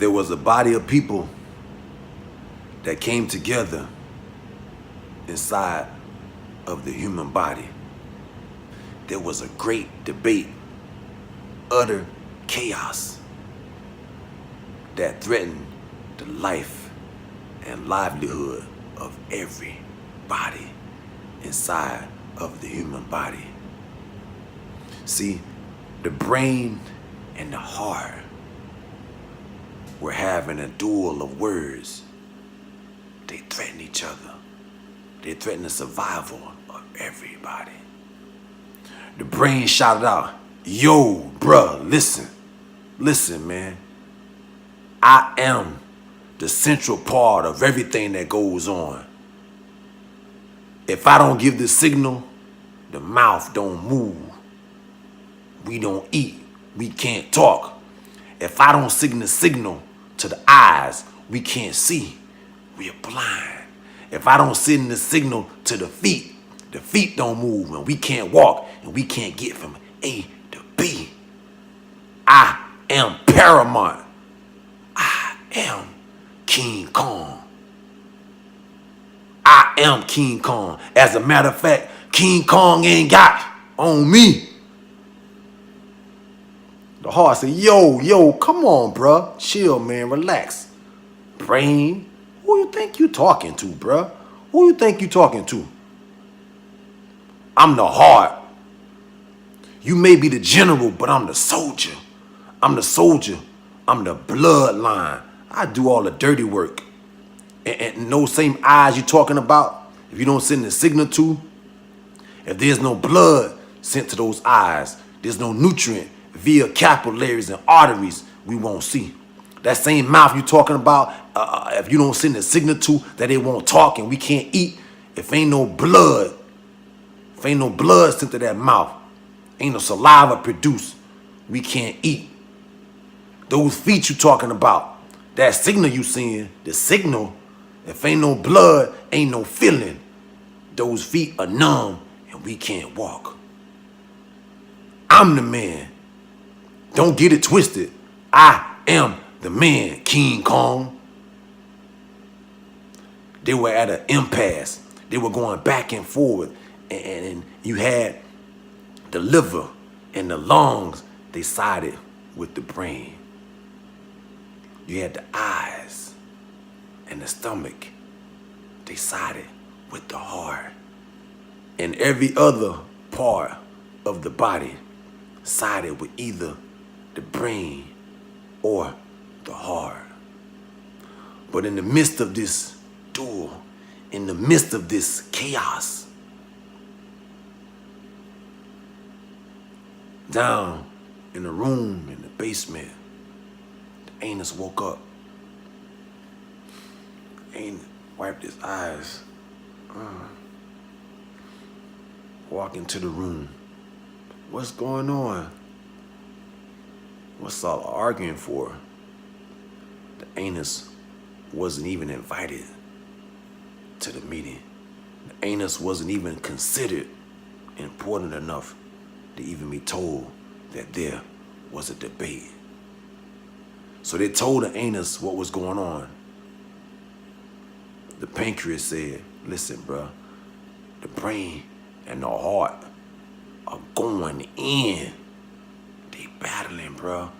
there was a body of people that came together inside of the human body. There was a great debate, utter chaos that threatened the life and livelihood of everybody inside of the human body. See, the brain and the heart were having a duel of words. They threaten each other. They threaten the survival of everybody. The brain shouted out, yo, bruh, listen, man. I am the central part of everything that goes on. If I don't give the signal, the mouth don't move. We don't eat. We can't talk. If I don't send the signal to the eyes, we can't see. We are blind. If I don't send the signal to the feet don't move, and we can't walk, and we can't get from A to B. I am paramount. I am King Kong. I am King Kong. As a matter of fact, King Kong ain't got on me. The heart said, yo, come on, bruh. Chill, man, relax. Brain, who you think you talking to, bruh? Who you think you talking to? I'm the heart. You may be the general, but I'm the soldier. I'm the soldier. I'm the bloodline. I do all the dirty work. And those same eyes you talking about, if you don't send the signal to, if there's no blood sent to those eyes, there's no nutrient via capillaries and arteries, we won't see. That same mouth you talking about, if you don't send the signal to, that they won't talk and we can't eat, if ain't no blood sent to that mouth, ain't no saliva produced, we can't eat. Those feet you talking about, that signal you seeing, the signal, if ain't no blood, ain't no feeling. Those feet are numb and we can't walk. I'm the man. Don't get it twisted. I am the man, King Kong. They were at an impasse. They were going back and forth. And you had the liver and the lungs, they sided with the brain. You had the eyes and the stomach, they sided with the heart. And every other part of the body sided with either the brain or the heart. But in the midst of this duel, in the midst of this chaos, down in the room in the basement, the anus woke up. Anus wiped his eyes. Walk into the room. What's going on? What's all arguing for? The anus wasn't even invited to the meeting. The anus wasn't even considered important enough to even be told that there was a debate. So they told the anus what was going on. The pancreas said, listen, bro, the brain and the heart are going in. They battling, bro,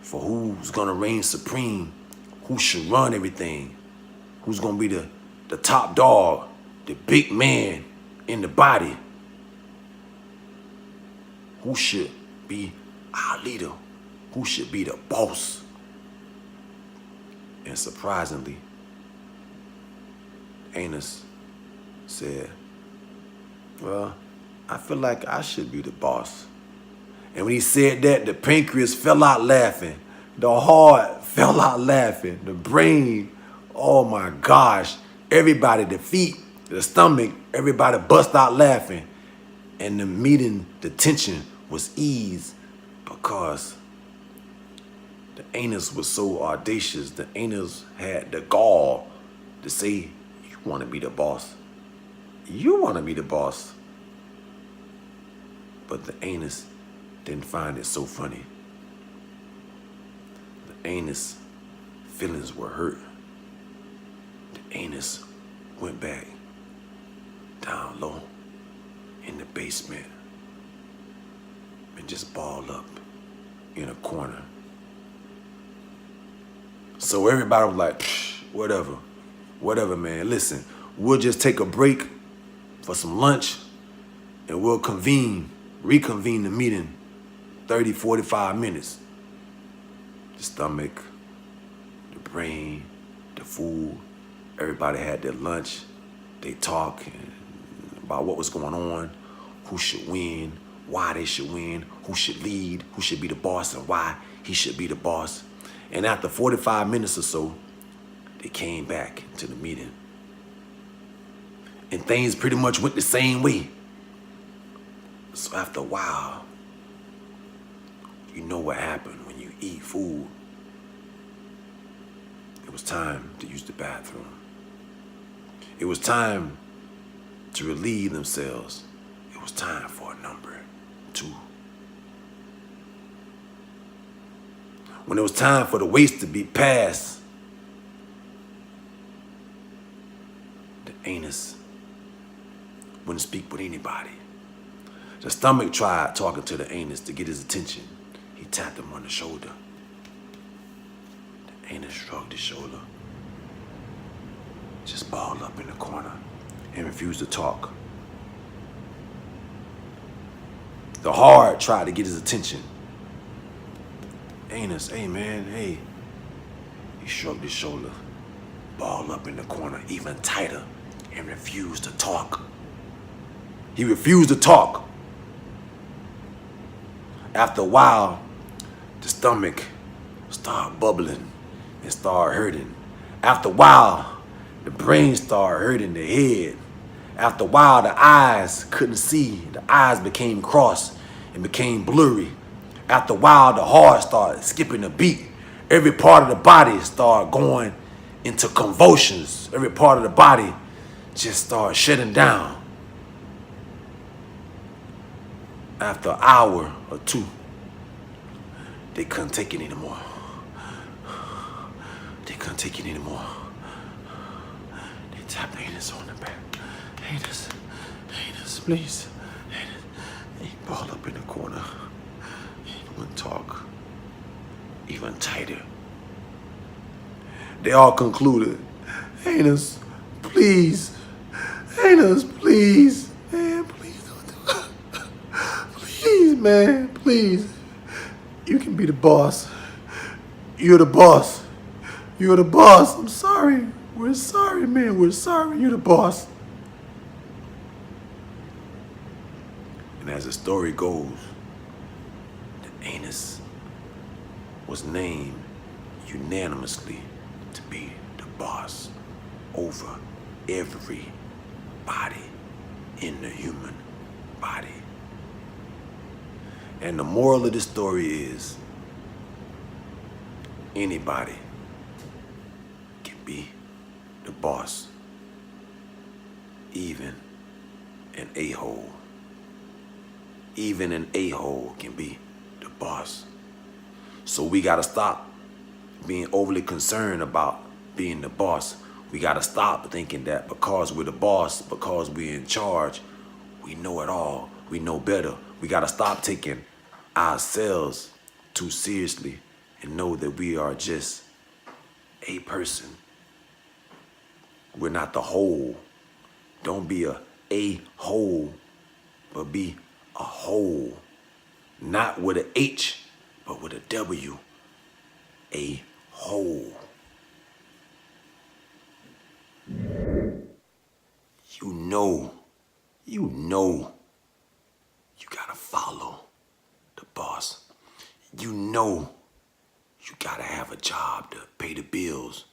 for who's gonna reign supreme, who should run everything, who's gonna be the top dog, the big man in the body. Who should be our leader? Who should be the boss? And surprisingly, Anus said, well, I feel like I should be the boss. And when he said that, the pancreas fell out laughing. The heart fell out laughing. The brain, oh my gosh. Everybody, the feet, the stomach, everybody bust out laughing. And the meeting, the tension was eased because the anus was so audacious. The anus had the gall to say, you want to be the boss. You want to be the boss. But the anus didn't find it so funny. The anus feelings were hurt. The anus went back down low in the basement and just balled up in a corner. So everybody was like, whatever, man. Listen, we'll just take a break for some lunch and we'll reconvene the meeting 30, 45 minutes. The stomach, the brain, the food, everybody had their lunch. They talked about what was going on, who should win, why they should win, who should lead, who should be the boss and why he should be the boss. And after 45 minutes or so, they came back to the meeting. And things pretty much went the same way. So after a while, you know what happened when you eat food. It was time to use the bathroom. It was time to relieve themselves. It was time for a number 2. When it was time for the waste to be passed, the anus wouldn't speak with anybody. The stomach tried talking to the anus to get his attention. He tapped him on the shoulder. The anus shrugged his shoulder, just balled up in the corner and refused to talk. The heart tried to get his attention. Anus, hey man, hey. He shrugged his shoulder, balled up in the corner even tighter, and refused to talk. He refused to talk. After a while, the stomach started bubbling and started hurting. After a while, the brain started hurting the head. After a while, the eyes couldn't see. The eyes became crossed and became blurry. After a while, the heart started skipping a beat. Every part of the body started going into convulsions. Every part of the body just started shutting down. After an hour or 2, they couldn't take it anymore. They couldn't take it anymore. They tapped the anus on the back. Anus, please. Anus. He balled up in the corner. He wouldn't talk. Even tighter. They all concluded, Anus, please. Anus, please. Man, please don't do it. Please, man, please. You can be the boss. You're the boss. You're the boss. I'm sorry. We're sorry, man. We're sorry. You're the boss. And as the story goes, the anus was named unanimously to be the boss over every body in the human body. And the moral of the story is anybody can be the boss, even an a-hole. Even an a-hole can be the boss. So we gotta stop being overly concerned about being the boss. We gotta stop thinking that because we're the boss, because we're in charge, we know it all, we know better. We gotta stop taking ourselves too seriously and know that we are just a person. We're not the whole. Don't be a whole, but be a whole. Not with an H, but with a W. A whole. You know you gotta follow the boss. You know you gotta have a job to pay the bills.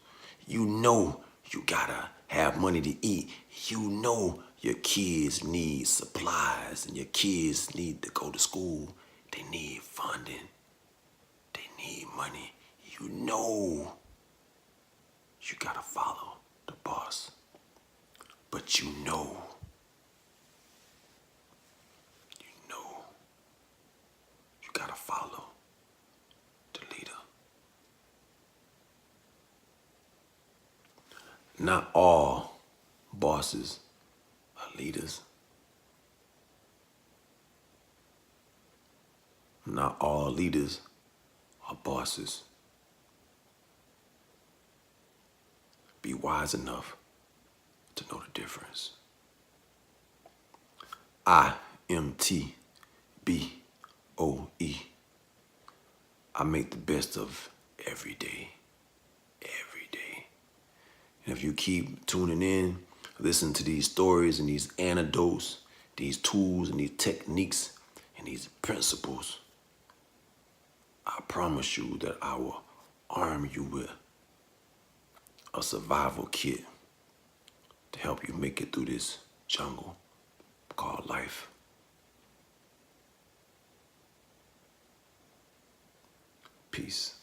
You know you gotta have money to eat. You know your kids need supplies and your kids need to go to school. They need funding. They need money. You know you gotta follow the boss. But you know you gotta follow the leader. Not all bosses are leaders. Not all leaders are bosses. Be wise enough to know the difference. IMTBOE. I make the best of every day. Every day. And if you keep tuning in, listen to these stories and these anecdotes, these tools and these techniques and these principles, I promise you that I will arm you with a survival kit to help you make it through this jungle called life. Peace.